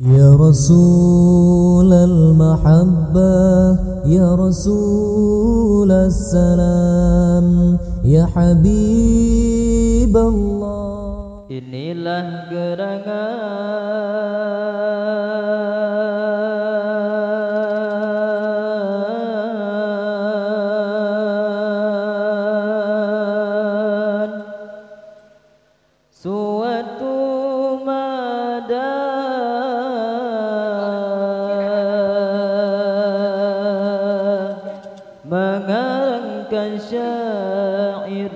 يا رسول المحبة يا رسول السلام يا حبيب الله. Inilah gerangan suatu mengarangkan syair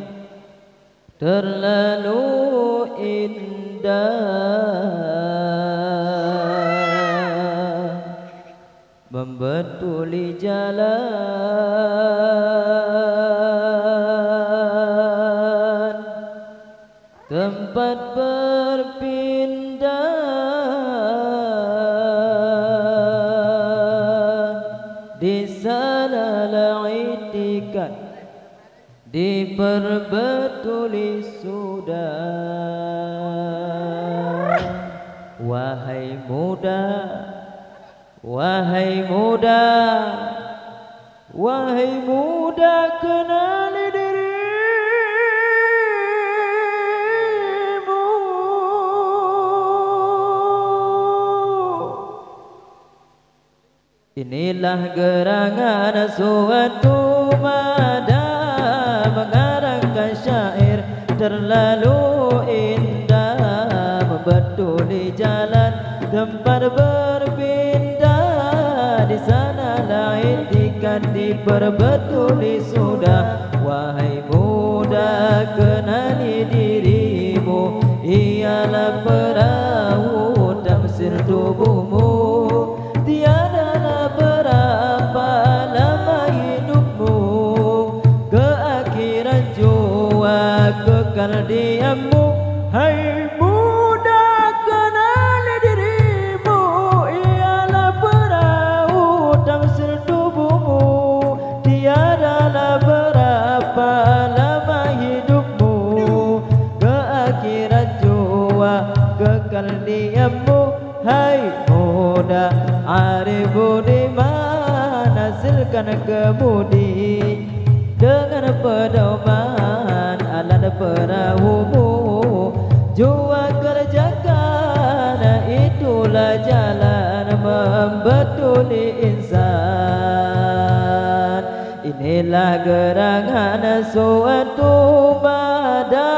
terlalu indah, membetuli jalan tempat berpindah, di sanalah itikat diperbetuli sudah. Wahai muda, wahai muda, wahai muda, kenali dirimu. Inilah gerangan suatu mada mengarangkan syair terlalu indah, membetuli jalan tempat berpindah, di sanalah itikat diperbetuli sudah. Wahai muda, kenali dirimu, ialah perahu tamsil tubuhmu. Tiadalah berapa lama hidupmu, ke akhirat jua kekal diammu. Hai muda, kenali dirimu, ialah perahu tamsil tubuhmu. Tiadalah berapa lama hidupmu, ke akhirat jua kekal diammu. Hai muda, arif budiman, hasilkan kemudi dengan pedoman alat perahumu. Jua kerjakan, itulah jalan membetuli insan. Inilah gerangan suatu mada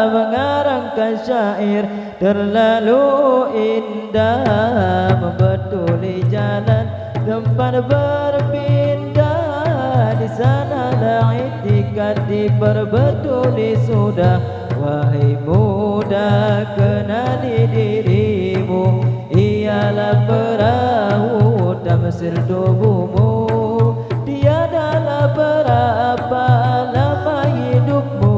mengarangkan syair terlalu indah, membetuli jalan tempat berpindah, di sanalah itikat diperbetuli sudah. Wahai muda, kenali dirimu, ialah perahu tamsil tubuhmu. Tiadalah berapa lama hidupmu,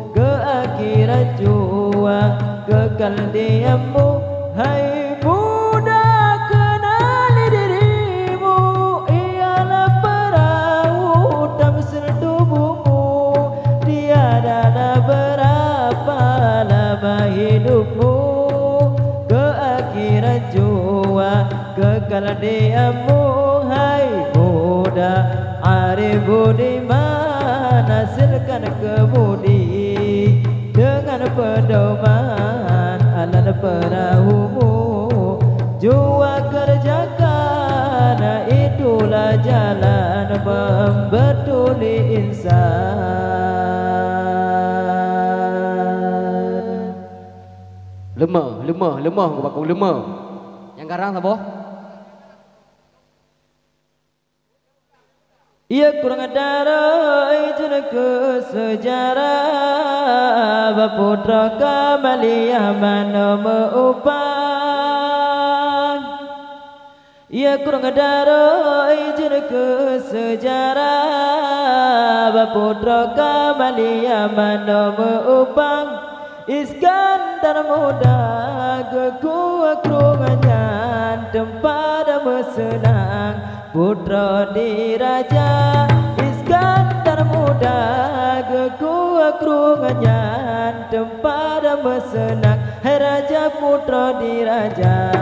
ke akhirat jua kekal diammu. Hai muda, kenali dirimu, ialah perahu tamsil tubuhmu. Tiadalah berapa lama hidupmu, ke akhirat jua kekal diammu. Hai muda, arif budiman, hasilkan kemudi dengan pedoman alat perahumu. Jua kerjakan, itulah jalan membetuli insan. Lemah kau bakal lemah. Yang garang apa? Ia kurang darai ke sejarah, baputra Kamaliyah mana meupang. Ia kurang darai ke sejarah, baputra Kamaliyah mana meupang. Iskandar muda kekuakrungannya tempat bersenang, putra diraja. Iskandar muda kekuakrungannya tempat bersenang, hai raja putra diraja.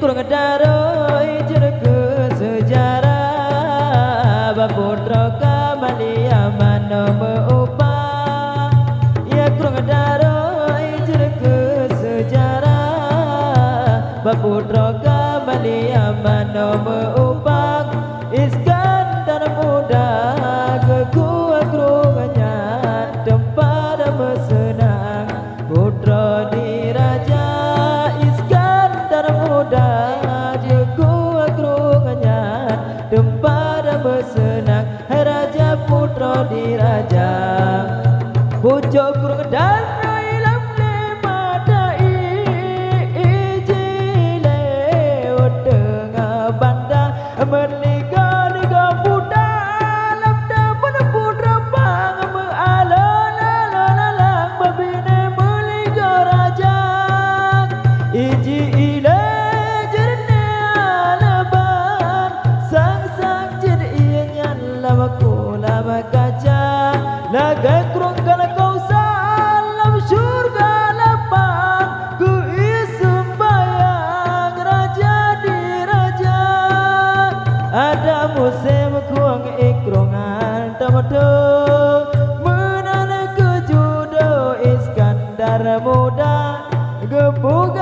kurang daroi cerke sejarah Baputra Kamalia mano meupah ya kurang daroi cerke sejarah Baputra Kamalia mano meupah Iskandar muda kekuat kerungannya tempat bersenang putra diraja Iskandar muda kekuat kerungannya tempat bersenang raja putra diraja pucuk kurung dan ilam lema dai ijile tengah banda menikah Lagai kurung kana kau salam surga lapang ku sembayang raja di raja ada musim kuang ikrongan tamado menane ke judo Iskandar muda gebuga